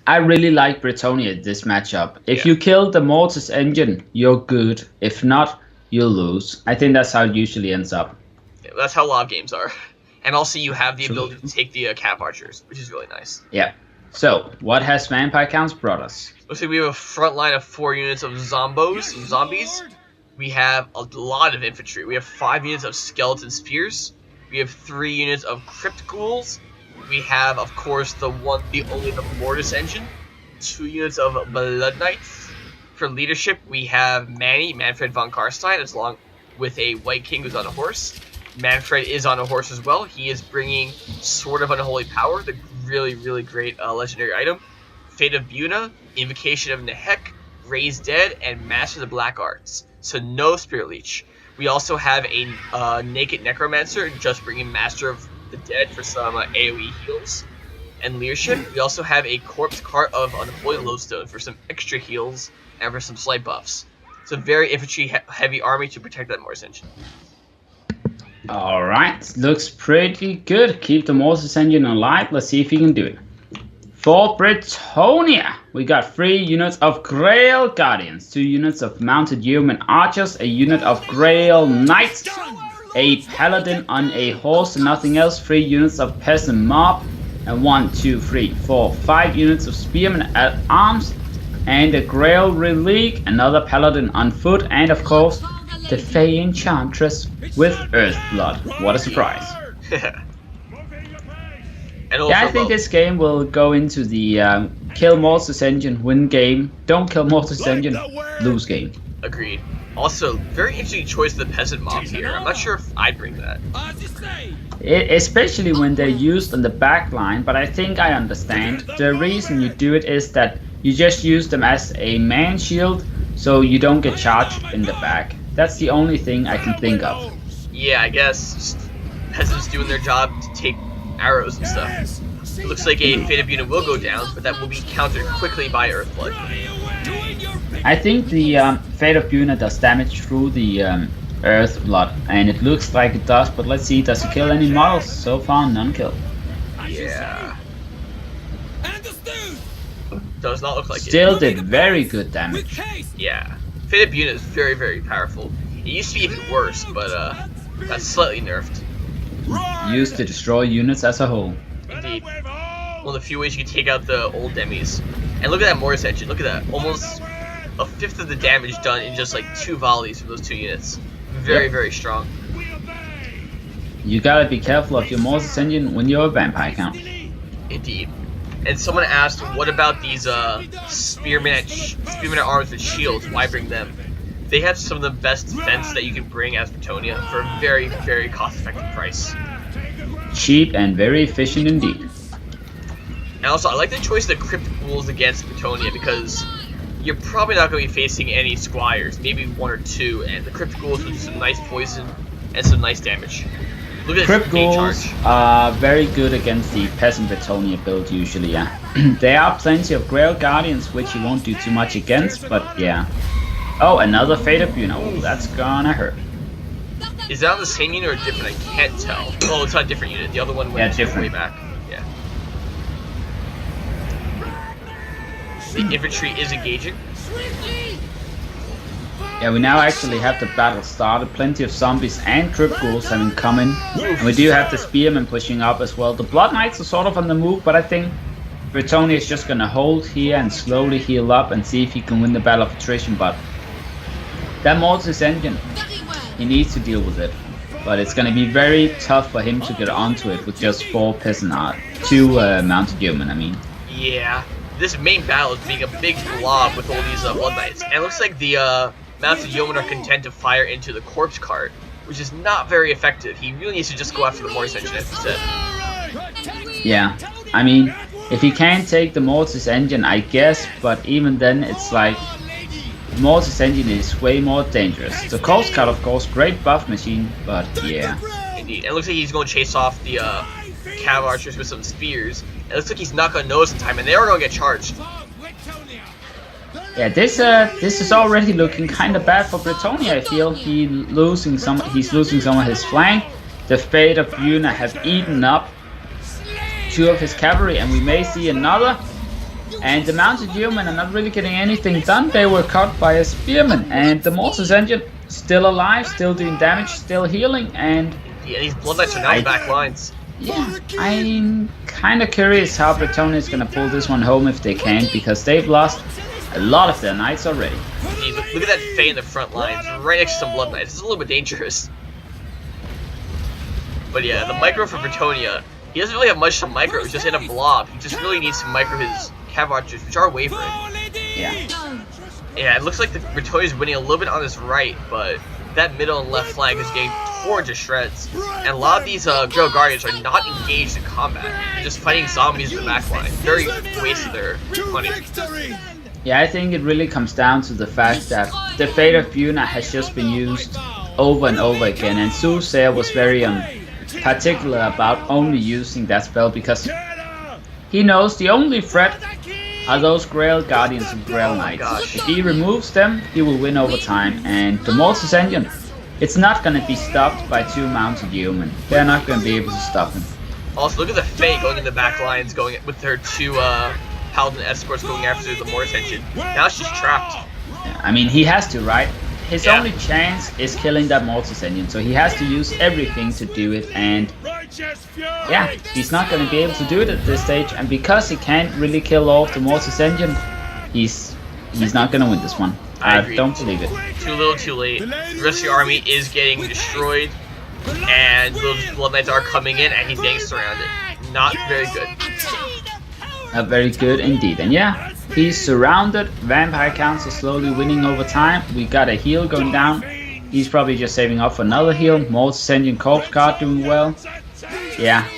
I really like Bretonia this matchup. If Yeah. you kill the Mortis engine, you're good. If not, you'll lose. I think that's how it usually ends up. Yeah, that's how a lot of games are. And also, you have the True. ability to take the cat archers, which is really nice. Yeah. So, what has Vampire Counts brought us? Looks like we have a front line of 4 units of zombies. We have a lot of infantry. We have 5 units of skeleton spears. We have 3 units of crypt ghouls. We have, of course, the Mortis engine. 2 units of blood knights. For leadership, we have Manfred von Karstein, as long with a white king who's on a horse. Manfred is on a horse as well. He is bringing Sword of Unholy Power, the really, really great legendary item. Fate of Buna, Invocation of Nehek, Raise Dead, and Master the Black Arts. So no Spirit Leech. We also have a Naked Necromancer, just bringing Master of the Dead for some AoE heals. And leadership, we also have a Corpse Cart of Unholy Lodestone for some extra heals and for some slight buffs. It's a very infantry-heavy army to protect that Mortis engine. Alright, looks pretty good. Keep the Mortis engine alive. Let's see if he can do it. For Bretonia, we got 3 units of Grail Guardians, 2 units of Mounted Yeoman Archers, a unit of Grail Knights, a Paladin on a horse and nothing else, 3 units of Peasant Mob, and 1, 2, 3, 4, 5 units of Spearmen at Arms, and a Grail Relic, another Paladin on foot, and of course, the Fey Enchantress with Earthblood. What a surprise. Yeah, I think this game will go into the kill Mortis engine, win game, don't kill Mortis engine, lose game. Agreed. Also, very interesting choice of the peasant mob here. I'm not sure if I'd bring that. Especially when they're used on the back line, but I think I understand. The reason you do it is that you just use them as a man shield, so you don't get charged in the back. That's the only thing I can think of. Yeah, I guess just peasants doing their job to take arrows and stuff. It looks like a Fate of unit will go down, but that will be countered quickly by Earthblood. I think the Fate of Buna does damage through the Earthblood, and it looks like it does, but let's see, does it kill any models? So far, none killed. Yeah. Does not look like Still did very good damage. Yeah. Fate of Buna is very, very powerful. It used to be even worse, but that's slightly nerfed. Used to destroy units as a whole. Indeed. One of the few ways you can take out the old demis. And look at that Mortis engine. Look at that. Almost a fifth of the damage done in just like 2 volleys from those 2 units. Very, very strong. You gotta be careful of your Mortis engine when you're a vampire count. Indeed. And someone asked, what about these spearmen at arms with shields? Why bring them? They have some of the best defense that you can bring as Bretonia for a very, very cost-effective price. Cheap and very efficient indeed. And also, I like the choice of the Crypt Ghouls against Bretonia because you're probably not going to be facing any Squires, maybe 1 or 2, and the Crypt Ghouls with some nice poison and some nice damage. Look at Crypt this Ghouls charge. are very good against the Peasant Bretonia build usually, yeah. There are plenty of Grail Guardians which you won't do too much against, but yeah. Oh, another Fate of Buna. Oh, that's gonna hurt. Is that on the same unit or different? I can't tell. Oh, it's on a different unit. The other one went way back. Yeah. The infantry is engaging. Yeah, we now actually have the battle started. Plenty of zombies and Crypt Ghouls having come in. And we do have the Spearmen pushing up as well. The Blood Knights are sort of on the move, but I think Bretonia is just gonna hold here and slowly heal up and see if he can win the battle of attrition, but that Mortis engine, he needs to deal with it. But it's gonna be very tough for him to get onto it with just 4 peasant art. 2 mounted yeomen, I mean. Yeah. This main battle is being a big blob with all these Blood Knights. And it looks like the mounted yeomen are content to fire into the corpse cart, which is not very effective. He really needs to just go after the Mortis engine, as he said. Yeah, I mean, if he can take the Mortis engine, I guess, but even then, it's like, Mortis engine is way more dangerous. The corpse cart, of course, great buff machine, but yeah. Indeed. And it looks like he's going to chase off the cav archers with some spears. It looks like he's not going to notice in time, and they are going to get charged. Yeah, this is already looking kind of bad for Bretonia. I feel he's losing some of his flank. The Fate of Buna have eaten up 2 of his cavalry, and we may see another And the mounted human are not really getting anything done. They were caught by a spearman, and the Mortis engine still alive, still doing damage, still healing, and yeah, these Blood Knights are now in back lines. Yeah, I'm kind of curious how Bretonnia is gonna pull this one home if they can, because they've lost a lot of their knights already. Gee, look at that Fae in the front lines, right next to some Blood Knights. It's a little bit dangerous. But yeah, the micro for Bretonnia, he doesn't really have much to micro, he's just in a blob. He just really needs to micro his cav archers, which are wavering. Yeah. Yeah, it looks like the Bretonnia is winning a little bit on his right, but that middle and left flank is getting torn to shreds. And a lot of these Grail Guardians are not engaged in combat. They're just fighting zombies in the back line. Very wasted their money. Yeah, I think it really comes down to the fact that the Fate of Buna has just been used over and over again, and Soothsayer was very particular about only using that spell because he knows the only threat are those Grail Guardians and Grail Knights. If he removes them, he will win over time, and the Mortis engine, it's not going to be stopped by two mounted human. They're not going to be able to stop him. Also, look at the Fae going in the back lines, going with her two Paladin escorts going after the Mortis engine. Now she's trapped. Yeah, I mean, he has to, right? His only chance is killing that Mortis engine, so he has to use everything to do it, and yeah, he's not going to be able to do it at this stage, and because he can't really kill off the Mortis engine, he's not going to win this one. I don't believe it. Too little, too late. The rest of the army is getting destroyed, and those Blood Knights are coming in, and he's getting surrounded. Not very good. Not very good indeed, and yeah, he's surrounded. Vampire counts are slowly winning over time. We got a heal going down. He's probably just saving up for another heal. Mortis engine Corpse Guard doing well. Yeah,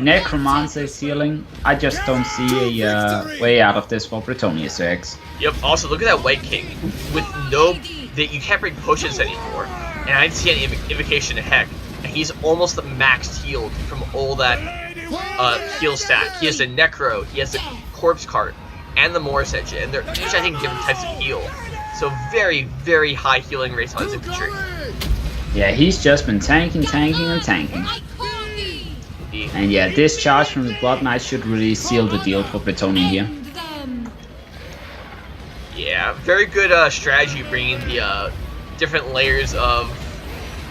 Necromancer is healing. I just don't see a way out of this for Bretonnia 6. Yep, also look at that White King. With no... you can't bring potions anymore. And I didn't see any Invocation of Heck. And he's almost maxed healed from all that heal stack. He has the Necro, he has the Corpse Cart, and the Mortis engine. And they're each, I think, different types of heal. So very, very high healing rates on his infantry. Yeah, he's just been tanking. And yeah, this charge from the Blood Knight should really seal the deal for Bretonnia here. Yeah, very good strategy bringing the different layers of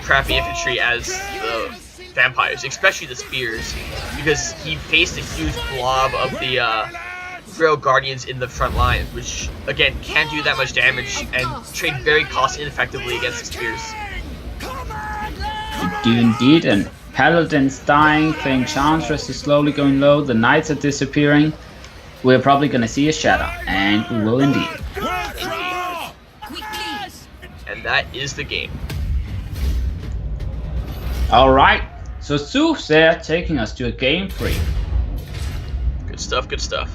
crappy infantry as the vampires, especially the spears, because he faced a huge blob of the Grail Guardians in the front line, which again can't do that much damage and trade very cost ineffectively against the spears. Do indeed, and Paladin's dying, Fang Enchantress is slowly going low, the Knights are disappearing. We're probably going to see a shatter, and we will indeed. And that is the game. Alright, so Soothsayer taking us to a game 3. Good stuff, good stuff.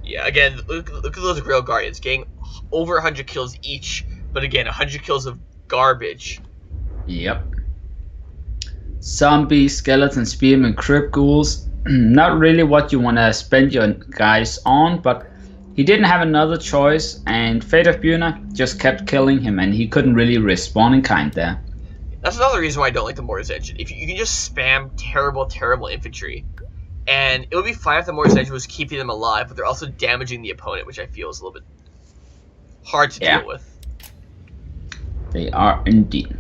Yeah, again, look at those Grail Guardians getting over 100 kills each, but again, 100 kills of garbage. Yep. Zombie, skeleton, spearmen, crypt ghouls. Not really what you want to spend your guys on, but he didn't have another choice, and Fate of Buna just kept killing him, and he couldn't really respond in kind there. That's another reason why I don't like the Mortis engine. If you can just spam terrible, terrible infantry, and it would be fine if the Mortis engine was keeping them alive, but they're also damaging the opponent, which I feel is a little bit hard to deal with. They are indeed.